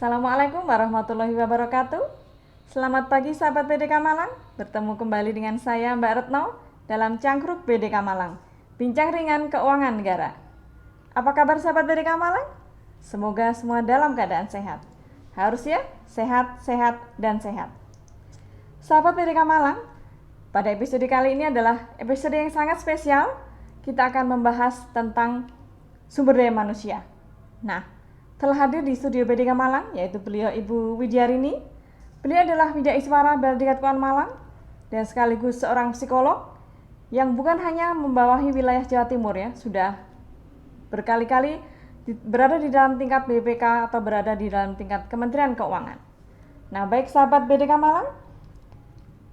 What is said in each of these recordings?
Assalamualaikum warahmatullahi wabarakatuh. Selamat pagi sahabat BDK Malang. Bertemu kembali dengan saya Mbak Retno dalam Cangkruk BDK Malang. Bincang ringan keuangan negara. Apa kabar sahabat BDK Malang? Semoga semua dalam keadaan sehat. Harus ya, sehat, sehat, dan sehat. Sahabat BDK Malang, pada episode kali ini adalah episode yang sangat spesial. Kita akan membahas tentang sumber daya manusia. Nah, telah hadir di studio BDK Malang, yaitu beliau Ibu Widyarini. Beliau adalah Widaiswara Baldikad Keuangan Malang dan sekaligus seorang psikolog yang bukan hanya membawahi wilayah Jawa Timur ya, sudah berkali-kali berada di dalam tingkat BPK atau berada di dalam tingkat Kementerian Keuangan. Nah, baik sahabat BDK Malang,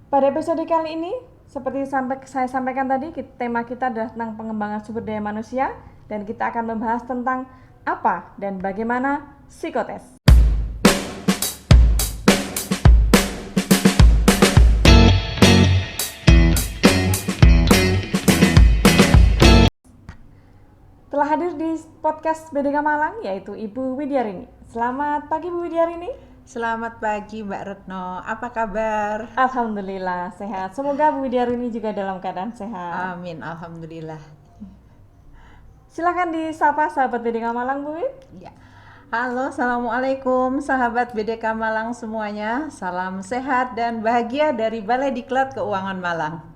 pada episode kali ini seperti saya sampaikan tadi, tema kita adalah tentang pengembangan sumber daya manusia dan kita akan membahas tentang apa dan bagaimana psikotes. Telah hadir di podcast BDK Malang yaitu Ibu Widyarini. Selamat pagi Bu Widyarini. Selamat pagi Mbak Retno, apa kabar? Alhamdulillah sehat. Semoga Bu Widyarini juga dalam keadaan sehat. Amin, alhamdulillah. Silakan disapa sahabat BDK Malang Bu Wid. Ya. Halo, assalamualaikum sahabat BDK Malang semuanya. Salam sehat dan bahagia dari Balai Diklat Keuangan Malang.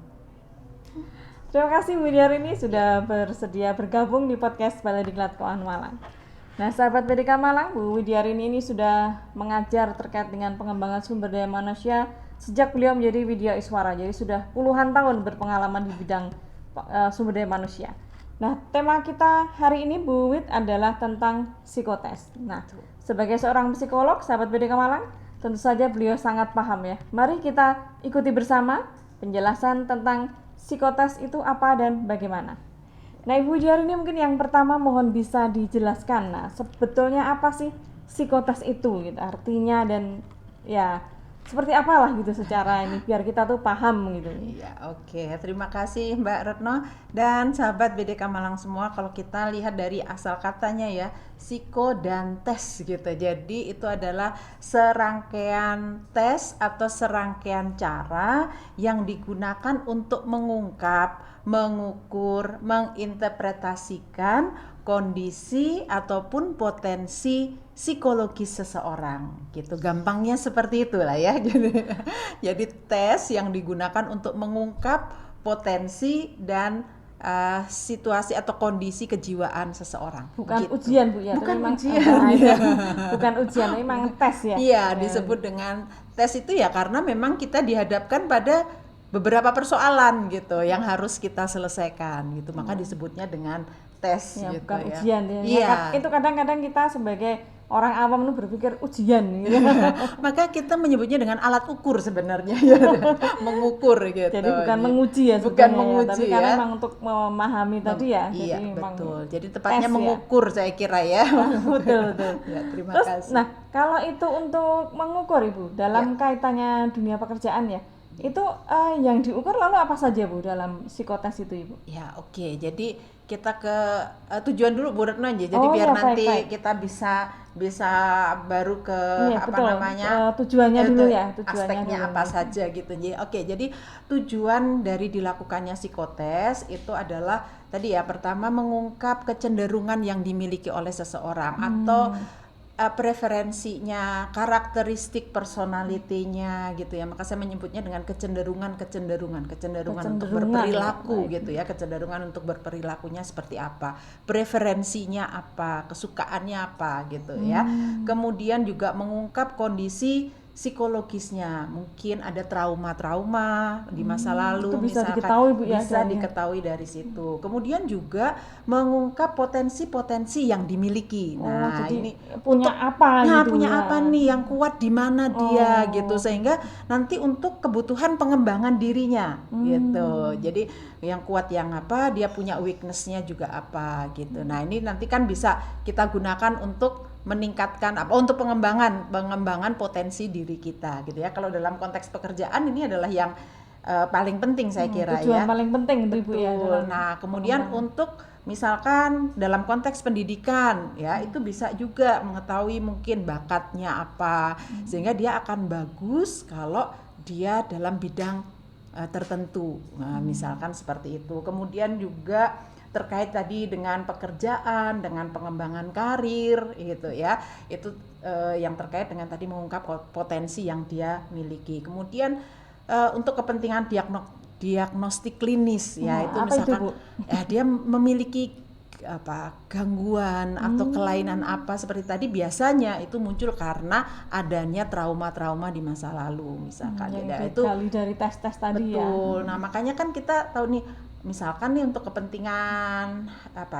Terima kasih Bu Widyarini sudah bersedia bergabung di podcast Balai Diklat Keuangan Malang. Nah, sahabat BDK Malang, Bu Widyarini ini sudah mengajar terkait dengan pengembangan sumber daya manusia sejak beliau menjadi Widaiswara. Jadi sudah puluhan tahun berpengalaman di bidang sumber daya manusia. Nah, tema kita hari ini Bu Wid adalah tentang psikotes. Nah, sebagai seorang psikolog, sahabat BDK Malang, tentu saja beliau sangat paham ya. Mari kita ikuti bersama penjelasan tentang psikotes itu apa dan bagaimana. Nah, Ibu Widyarini mungkin yang pertama mohon bisa dijelaskan. Nah, sebetulnya apa sih psikotes itu gitu, artinya dan ya seperti apalah gitu secara ini biar kita tuh paham gitu. Ya, oke. Terima kasih Mbak Retno dan sahabat BDK Malang semua. Kalau kita lihat dari asal katanya ya, psiko dan tes gitu. Jadi itu adalah serangkaian tes atau serangkaian cara yang digunakan untuk mengungkap, mengukur, menginterpretasikan kondisi ataupun potensi psikologis seseorang gitu. Gampangnya seperti itulah ya. Jadi tes yang digunakan untuk mengungkap potensi dan situasi atau kondisi kejiwaan seseorang. Bukan gitu. Ujian Bu ya, bukan memang, ujian. Bukan ujian, memang tes ya. Iya, disebut dengan tes itu ya karena memang kita dihadapkan pada beberapa persoalan gitu yang harus kita selesaikan gitu. Maka disebutnya dengan tes ya, gitu bukan ya. ujian ya. Iya. Itu kadang-kadang kita sebagai orang awam itu berpikir ujian gitu. Maka kita menyebutnya dengan alat ukur sebenarnya ya. Mengukur gitu. Jadi bukan menguji ya bukan sebenarnya, menguji tapi karena memang untuk memahami tadi ya. Iya, jadi betul. Jadi tepatnya tes, mengukur saya kira ya. Betul. Ya, terima Terus, kasih. nah kalau itu untuk mengukur Ibu dalam kaitannya dunia pekerjaan ya, itu yang diukur lalu apa saja Bu dalam psikotes itu Ibu? Ya, oke. Jadi kita ke tujuan dulu Bu Retno aja. Jadi biar ya, nanti baik. kita bisa baru ke Iya, apa betul. namanya Tujuannya dulu ya, tujuannya aspeknya dulu. apa saja gitu. Jadi tujuan dari dilakukannya psikotes itu adalah tadi ya, pertama mengungkap kecenderungan yang dimiliki oleh seseorang atau preferensinya, karakteristik personalitinya gitu ya. Maka saya menyebutnya dengan kecenderungan untuk berperilaku gitu ya. Kecenderungan untuk berperilakunya seperti apa, preferensinya apa, kesukaannya apa gitu ya. Kemudian juga mengungkap kondisi psikologisnya, mungkin ada trauma-trauma di masa lalu, itu bisa misalkan diketahui, Bu, ya, bisa dan diketahui dari situ. Kemudian juga mengungkap potensi-potensi yang dimiliki. Nah, jadi ini punya apa gitu punya ya. apa nih, yang kuat di mana dia gitu, sehingga nanti untuk kebutuhan pengembangan dirinya gitu. Jadi yang kuat yang apa, dia punya weakness-nya juga apa gitu. Nah, ini nanti kan bisa kita gunakan untuk meningkatkan apa, untuk pengembangan potensi diri kita gitu ya. Kalau dalam konteks pekerjaan ini adalah yang paling penting saya kira tujuan ya. paling penting itu Ibu ya. Betul. Nah, kemudian untuk misalkan dalam konteks pendidikan ya, itu bisa juga mengetahui mungkin bakatnya apa, sehingga dia akan bagus kalau dia dalam bidang tertentu. Nah, misalkan seperti itu. Kemudian juga terkait tadi dengan pekerjaan, dengan pengembangan karir gitu ya. Itu yang terkait dengan tadi mengungkap potensi yang dia miliki. Kemudian untuk kepentingan diagnostik klinis ya, itu misalkan dia memiliki gangguan atau kelainan apa seperti tadi, biasanya itu muncul karena adanya trauma-trauma di masa lalu misalkan. Itu dari tes-tes tadi. Betul. Nah, makanya kan kita tahu nih, misalkan nih untuk kepentingan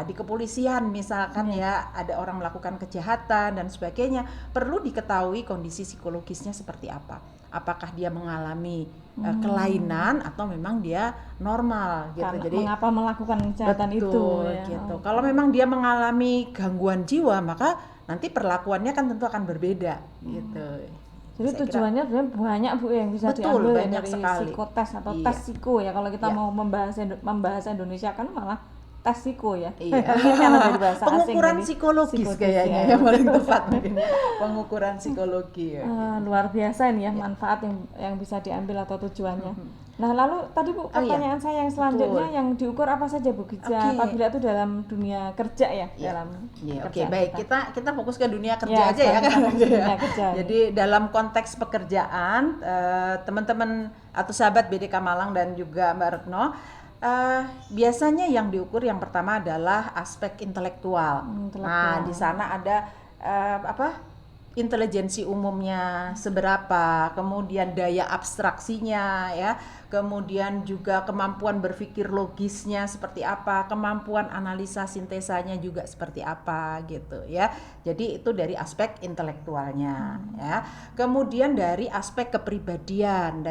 di kepolisian misalkan ya, ada orang melakukan kejahatan dan sebagainya, perlu diketahui kondisi psikologisnya seperti apa. Apakah dia mengalami kelainan atau memang dia normal gitu. Karena jadi mengapa melakukan kejahatan itu ya. Gitu. Kalau memang dia mengalami gangguan jiwa, maka nanti perlakuannya kan tentu akan berbeda gitu. Jadi tujuannya sebenarnya banyak Bu yang bisa diambil banyak dari sekali. psikotes atau tes psiko ya. Kalau kita mau membahas Indonesia kan malah tes psiko ya. Karena dari bahasa pengukuran asing, psikologis kayaknya yang paling tepat mungkin. Pengukuran psikologi ya. Luar biasa ini ya manfaat yang bisa diambil atau tujuannya. Nah, lalu tadi Bu, pertanyaan saya yang selanjutnya, yang diukur apa saja Bu Giza? Apabila itu dalam dunia kerja ya, dalam baik, kita fokus ke dunia kerja aja ya kan. Dunia kerja. Jadi dalam konteks pekerjaan, teman-teman atau sahabat BDK Malang dan juga Mbak Retno, biasanya yang diukur yang pertama adalah aspek intelektual. Nah, di sana ada intelijensi umumnya seberapa, kemudian daya abstraksinya ya, kemudian juga kemampuan berpikir logisnya seperti apa, kemampuan analisa sintesanya juga seperti apa gitu ya. Jadi itu dari aspek intelektualnya ya. Kemudian dari aspek kepribadian,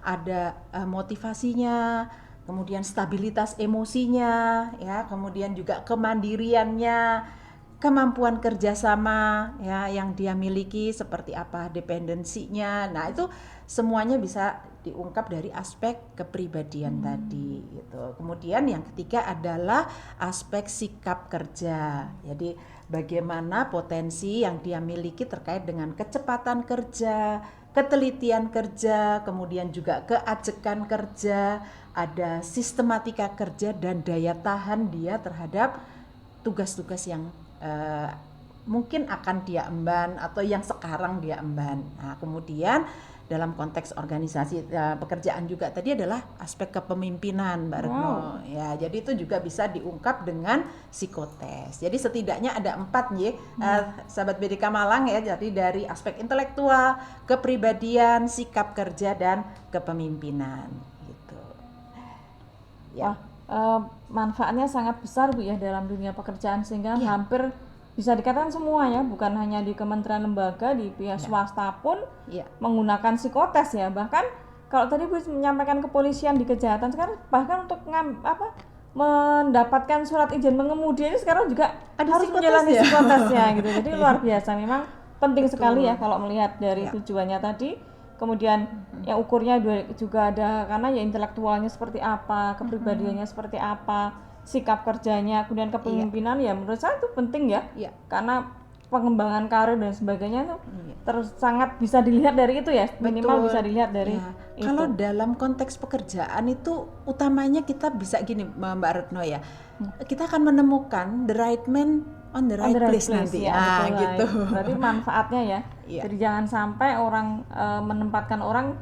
ada motivasinya, kemudian stabilitas emosinya ya, kemudian juga kemandiriannya, kemampuan kerjasama ya yang dia miliki seperti apa, dependensinya. Nah, itu semuanya bisa diungkap dari aspek kepribadian tadi gitu. Kemudian yang ketiga adalah aspek sikap kerja. Jadi bagaimana potensi yang dia miliki terkait dengan kecepatan kerja, ketelitian kerja, kemudian juga keajekan kerja, ada sistematika kerja dan daya tahan dia terhadap tugas-tugas yang mungkin akan dia emban atau yang sekarang dia emban. Nah, kemudian dalam konteks organisasi pekerjaan juga tadi adalah aspek kepemimpinan, Mbak Retno. Ya, jadi itu juga bisa diungkap dengan psikotes. Jadi setidaknya ada 4 nih, sahabat BDK Malang ya. Jadi dari aspek intelektual, kepribadian, sikap kerja dan kepemimpinan gitu. Ya. Manfaatnya sangat besar Bu ya dalam dunia pekerjaan, sehingga hampir bisa dikatakan semua ya, bukan hanya di kementerian lembaga, di pihak swasta pun menggunakan psikotes ya. Bahkan kalau tadi Bu menyampaikan kepolisian di kejahatan, sekarang bahkan untuk mendapatkan surat izin mengemudi ini sekarang juga harus menjalani psikotesnya gitu. Jadi luar biasa, memang penting sekali ya kalau melihat dari tujuannya tadi. Kemudian yang ukurnya juga ada, karena ya intelektualnya seperti apa, kepribadiannya seperti apa, sikap kerjanya, kemudian kepemimpinan ya menurut saya itu penting ya. Karena pengembangan karir dan sebagainya itu terus sangat bisa dilihat dari itu ya, minimal bisa dilihat dari itu. Kalau dalam konteks pekerjaan itu utamanya kita bisa gini Mbak Retno ya, kita akan menemukan the right man on the right place nanti ya, gitu. Berarti manfaatnya ya. Jadi jangan sampai orang menempatkan orang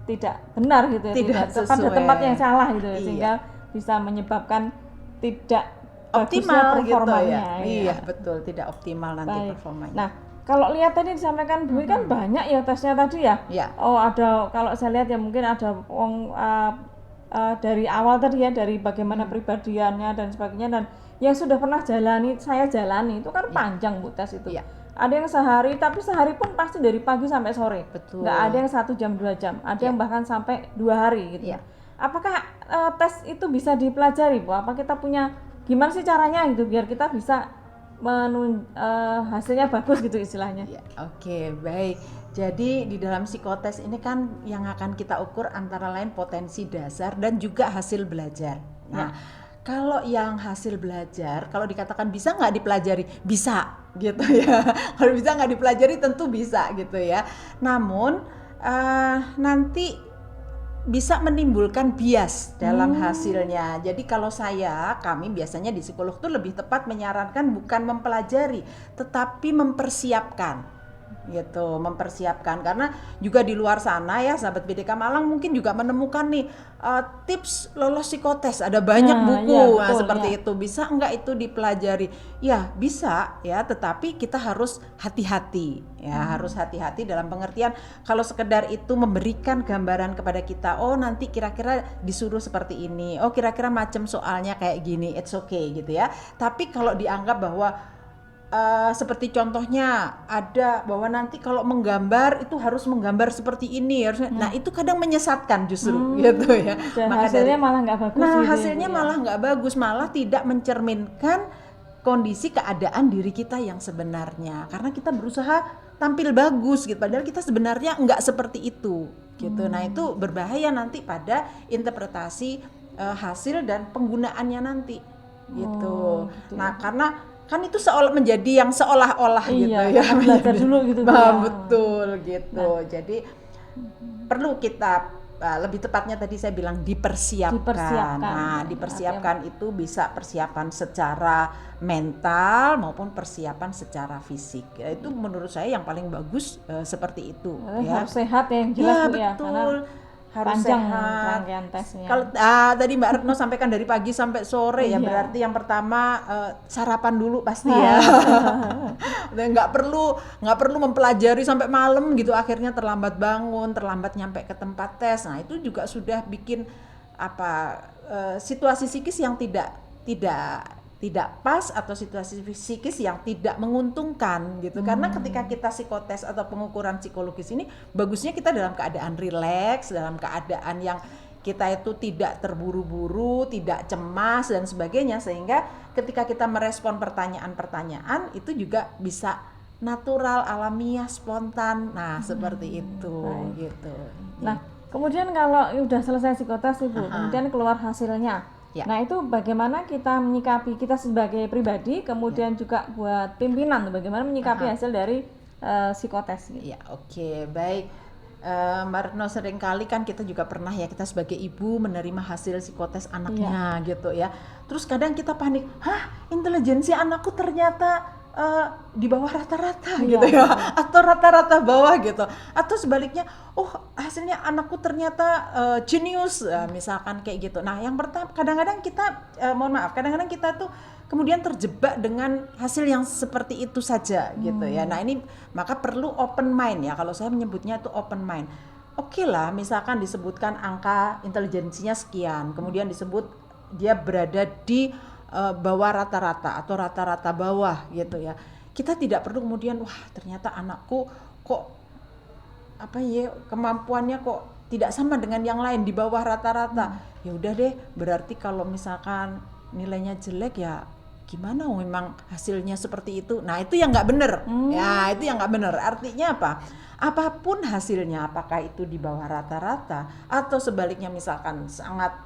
tidak benar gitu ya, tidak tepat di tempat yang salah gitu ya, sehingga bisa menyebabkan tidak optimal performanya. Gitu ya. Iya, betul, tidak optimal nanti performanya. Nah, kalau lihat tadi disampaikan Bu kan banyak ya tesnya tadi ya. Oh, ada, kalau saya lihat ya mungkin ada dari awal tadi ya, dari bagaimana pribadiannya dan sebagainya, dan yang sudah pernah saya jalani itu kan panjang Bu tes itu. Ada yang sehari, tapi sehari pun pasti dari pagi sampai sore. Betul. Nggak ada yang 1 jam 2 jam, ada yang bahkan sampai 2 hari gitu. Apakah tes itu bisa dipelajari Bu? Apa kita punya, gimana sih caranya gitu biar kita bisa hasilnya bagus gitu istilahnya? Oke, baik. Jadi di dalam psikotes ini kan yang akan kita ukur antara lain potensi dasar dan juga hasil belajar. Nah, Kalau yang hasil belajar, kalau dikatakan bisa nggak dipelajari, bisa gitu ya. Kalau bisa nggak dipelajari tentu bisa gitu ya. Namun nanti bisa menimbulkan bias dalam hasilnya. Jadi kalau kami biasanya di psikolog tuh lebih tepat menyarankan bukan mempelajari, tetapi mempersiapkan gitu, mempersiapkan. Karena juga di luar sana ya sahabat BDK Malang mungkin juga menemukan nih tips lolos psikotes, ada banyak buku iya, betul, seperti ya. itu. Bisa enggak itu dipelajari? Ya bisa ya, tetapi kita harus hati-hati ya, harus hati-hati dalam pengertian kalau sekedar itu memberikan gambaran kepada kita, oh nanti kira-kira disuruh seperti ini, oh kira-kira macam soalnya kayak gini, it's okay gitu ya. Tapi kalau dianggap bahwa seperti contohnya ada bahwa nanti kalau menggambar itu harus menggambar seperti ini harusnya, nah itu kadang menyesatkan justru gitu ya. Dan Maka hasilnya malah nggak bagus gitu ya, hasilnya Bu, ya. malah nggak bagus, malah tidak mencerminkan kondisi keadaan diri kita yang sebenarnya, karena kita berusaha tampil bagus gitu padahal kita sebenarnya nggak seperti itu gitu. Nah itu berbahaya nanti pada interpretasi hasil dan penggunaannya nanti gitu. Gitu Nah karena kan itu menjadi yang seolah-olah gitu ya, karena belajar dulu gitu, Bu, Nah, ya. betul gitu. Jadi perlu kita lebih tepatnya tadi saya bilang dipersiapkan. Nah, dipersiapkan itu bisa persiapan secara mental maupun persiapan secara fisik. Ya, itu menurut saya yang paling bagus seperti itu ya. Harus sehat ya yang jelas, Ya, Bu, ya. betul. Karena Harus panjang sehat. rangkaian tesnya. Kalau tadi Mbak Retno sampaikan dari pagi sampai sore ya, berarti yang pertama sarapan dulu pasti ya. nggak perlu mempelajari sampai malam gitu, akhirnya terlambat bangun, terlambat nyampe ke tempat tes. Nah itu juga sudah bikin situasi psikis yang tidak pas atau situasi psikis yang tidak menguntungkan gitu. Karena ketika kita psikotes atau pengukuran psikologis ini bagusnya kita dalam keadaan rileks, dalam keadaan yang kita itu tidak terburu-buru, tidak cemas dan sebagainya, sehingga ketika kita merespon pertanyaan-pertanyaan itu juga bisa natural, alamiah, spontan. Nah, seperti itu gitu. Nah, kemudian kalau udah selesai psikotes Ibu, kemudian keluar hasilnya. Ya. Nah, itu bagaimana kita menyikapi, kita sebagai pribadi, kemudian juga buat pimpinan, bagaimana menyikapi hasil dari psikotes gitu. Ya, oke, baik. Mbak Retno, seringkali kan kita juga pernah ya, kita sebagai ibu menerima hasil psikotes anaknya gitu ya. Terus kadang kita panik, intelijensi anakku ternyata di bawah rata-rata gitu ya, atau rata-rata bawah gitu, atau sebaliknya, hasilnya anakku ternyata jenius, misalkan kayak gitu. Nah yang pertama, kadang-kadang kita kadang-kadang kita tuh kemudian terjebak dengan hasil yang seperti itu saja gitu ya. Nah ini maka perlu open mind ya, kalau saya menyebutnya itu open mind. Oke lah, misalkan disebutkan angka intelijensinya sekian, kemudian disebut dia berada di bawah rata-rata atau rata-rata bawah gitu ya. Kita tidak perlu kemudian ternyata anakku kok kemampuannya kok tidak sama dengan yang lain, di bawah rata-rata. Ya udah deh, berarti kalau misalkan nilainya jelek ya gimana, memang hasilnya seperti itu. Nah itu yang nggak bener. Ya itu yang nggak bener. Artinya apa? Apapun hasilnya, apakah itu di bawah rata-rata atau sebaliknya misalkan sangat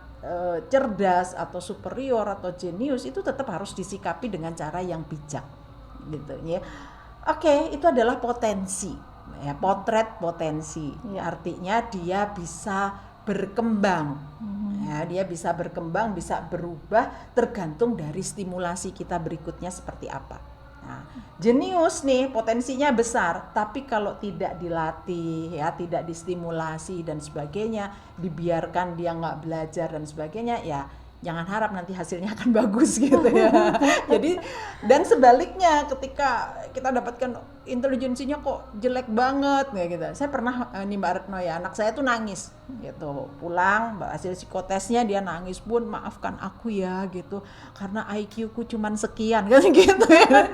cerdas atau superior atau jenius, itu tetap harus disikapi dengan cara yang bijak gitu ya. Oke, itu adalah potensi ya, potret potensi. Artinya dia bisa berkembang. Ya, dia bisa berkembang, bisa berubah tergantung dari stimulasi kita berikutnya seperti apa. Nah, jenius nih potensinya besar, tapi kalau tidak dilatih ya, tidak distimulasi dan sebagainya, dibiarkan dia nggak belajar dan sebagainya, ya jangan harap nanti hasilnya akan bagus gitu ya. Jadi dan sebaliknya, ketika kita dapatkan intelijensinya kok jelek banget kayak gitu. Saya pernah nih Mbak Retno ya, anak saya tuh nangis gitu, pulang hasil psikotesnya dia nangis, "Bun, maafkan aku ya gitu, karena IQ-ku cuman sekian," kan gitu ya.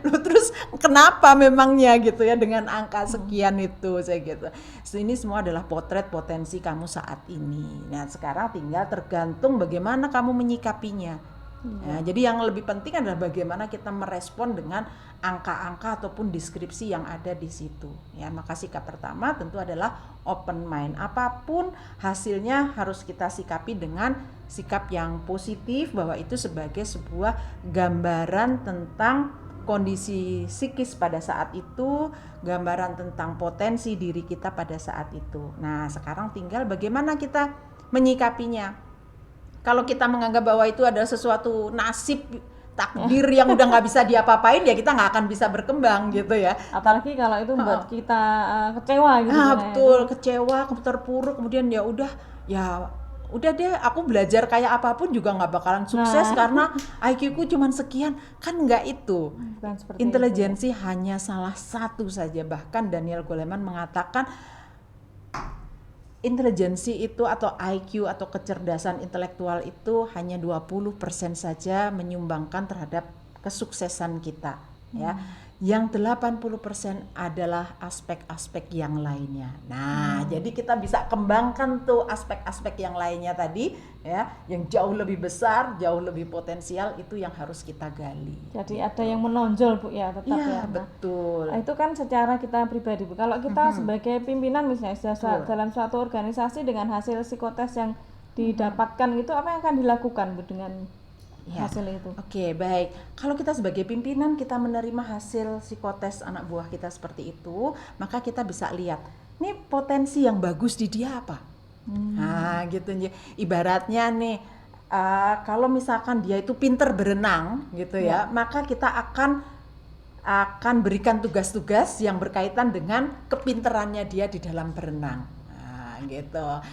Loh, terus kenapa memangnya gitu ya dengan angka sekian itu, saya gitu. So, ini semua adalah potret potensi kamu saat ini. Nah sekarang tinggal tergantung bagaimana kamu menyikapinya Nah, jadi yang lebih penting adalah bagaimana kita merespon dengan angka-angka ataupun deskripsi yang ada di situ. Ya, maka sikap pertama tentu adalah open mind. Apapun hasilnya harus kita sikapi dengan sikap yang positif, bahwa itu sebagai sebuah gambaran tentang kondisi psikis pada saat itu, gambaran tentang potensi diri kita pada saat itu. Nah, sekarang tinggal bagaimana kita menyikapinya. Kalau kita menganggap bahwa itu adalah sesuatu nasib, takdir yang udah nggak bisa diapa-apain, ya kita nggak akan bisa berkembang gitu ya. Apalagi kalau itu buat kita kecewa gitu. Betul, kecewa, terpuruk, kemudian ya udah deh, aku belajar kayak apapun juga nggak bakalan sukses karena IQ-ku cuman sekian. Kan nggak itu. Intelijensi hanya salah satu saja. Bahkan Daniel Goleman mengatakan intelijensi itu atau IQ atau kecerdasan intelektual itu hanya 20% saja menyumbangkan terhadap kesuksesan kita, ya. Yang 80% adalah aspek-aspek yang lainnya. Nah, jadi kita bisa kembangkan tuh aspek-aspek yang lainnya tadi, ya, yang jauh lebih besar, jauh lebih potensial, itu yang harus kita gali. Jadi ada yang menonjol, Bu, ya, tetap ya. Betul. Nah, itu kan secara kita pribadi, Bu. Kalau kita sebagai pimpinan misalnya dalam suatu organisasi dengan hasil psikotes yang didapatkan itu, apa yang akan dilakukan, Bu, dengan hasil itu? Oke, baik. Kalau kita sebagai pimpinan kita menerima hasil psikotes anak buah kita seperti itu, maka kita bisa lihat nih potensi yang bagus di dia apa. Nah, gitu. Ibaratnya nih, kalau misalkan dia itu pinter berenang, gitu ya, maka kita akan berikan tugas-tugas yang berkaitan dengan kepinterannya dia di dalam berenang. Nah, gitu.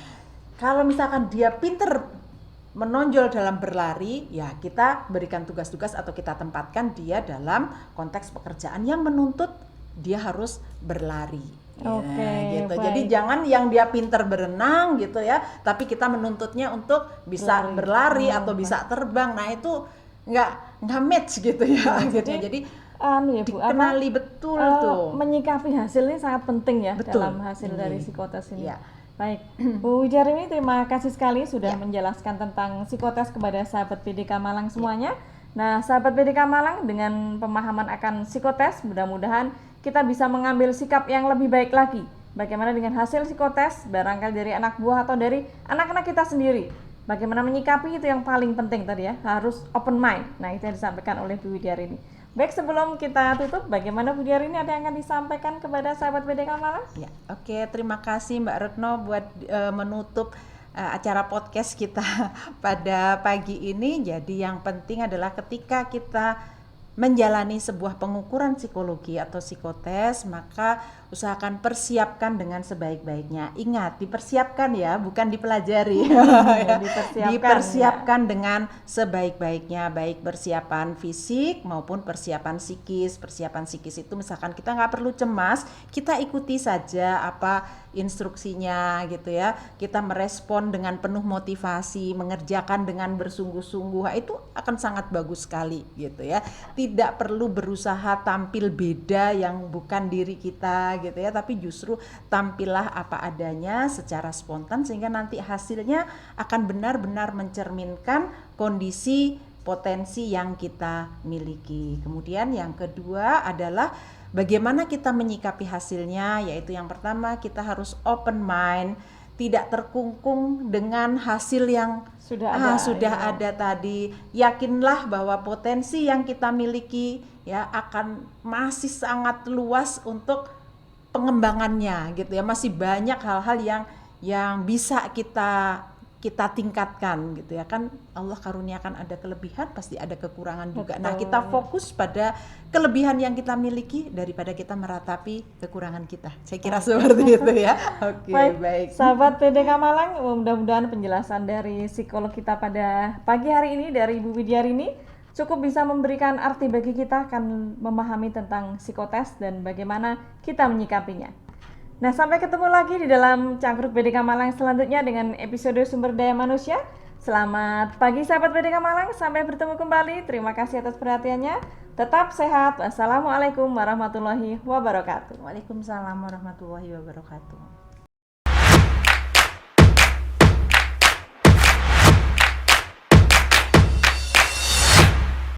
Kalau misalkan dia pinter menonjol dalam berlari, ya kita berikan tugas-tugas atau kita tempatkan dia dalam konteks pekerjaan yang menuntut dia harus berlari. Gitu. Jadi jangan yang dia pinter berenang gitu ya, tapi kita menuntutnya untuk bisa berlari atau bisa terbang. Nah, itu nggak match gitu ya. Jadi ya, Bu, dikenali betul tuh. Menyikapi hasil ini sangat penting ya dalam hasil dari psikotes ini. Baik, Bu Widiarini, terima kasih sekali sudah menjelaskan tentang psikotes kepada sahabat PDK Malang semuanya. Nah, sahabat PDK Malang, dengan pemahaman akan psikotes, mudah-mudahan kita bisa mengambil sikap yang lebih baik lagi. Bagaimana dengan hasil psikotes, barangkali dari anak buah atau dari anak-anak kita sendiri. Bagaimana menyikapi itu yang paling penting tadi ya, harus open mind. Nah, itu yang disampaikan oleh Bu Widiarini. Baik, sebelum kita tutup, bagaimana Bu Widiarini, ada yang akan disampaikan kepada sahabat PDK Malang? Ya, oke, terima kasih Mbak Retno buat menutup acara podcast kita pada pagi ini. Jadi yang penting adalah ketika kita menjalani sebuah pengukuran psikologi atau psikotes, maka usahakan persiapkan dengan sebaik-baiknya. Ingat, dipersiapkan ya, bukan dipelajari. Dipersiapkan dengan sebaik-baiknya, baik persiapan fisik maupun persiapan psikis. Persiapan psikis itu misalkan kita nggak perlu cemas, kita ikuti saja apa instruksinya gitu ya. Kita merespon dengan penuh motivasi, mengerjakan dengan bersungguh-sungguh, itu akan sangat bagus sekali gitu ya. Tidak perlu berusaha tampil beda yang bukan diri kita gitu ya, tapi justru tampillah apa adanya secara spontan sehingga nanti hasilnya akan benar-benar mencerminkan kondisi potensi yang kita miliki. Kemudian yang kedua adalah bagaimana kita menyikapi hasilnya, yaitu yang pertama kita harus open mind, tidak terkungkung dengan hasil yang sudah ada tadi. Yakinlah bahwa potensi yang kita miliki ya akan masih sangat luas untuk pengembangannya gitu ya, masih banyak hal-hal yang bisa kita tingkatkan gitu ya, kan Allah karuniakan ada kelebihan pasti ada kekurangan juga. Nah, kita fokus pada kelebihan yang kita miliki daripada kita meratapi kekurangan kita. Saya kira seperti itu ya. Oke, baik. Sahabat PDK Malang, mudah-mudahan penjelasan dari psikolog kita pada pagi hari ini dari Ibu Widiarini cukup bisa memberikan arti bagi kita akan memahami tentang psikotes dan bagaimana kita menyikapinya. Nah, sampai ketemu lagi di dalam Cangkruk PDK Malang selanjutnya dengan episode Sumber Daya Manusia. Selamat pagi sahabat PDK Malang, sampai bertemu kembali. Terima kasih atas perhatiannya. Tetap sehat. Assalamualaikum warahmatullahi wabarakatuh. Waalaikumsalam warahmatullahi wabarakatuh.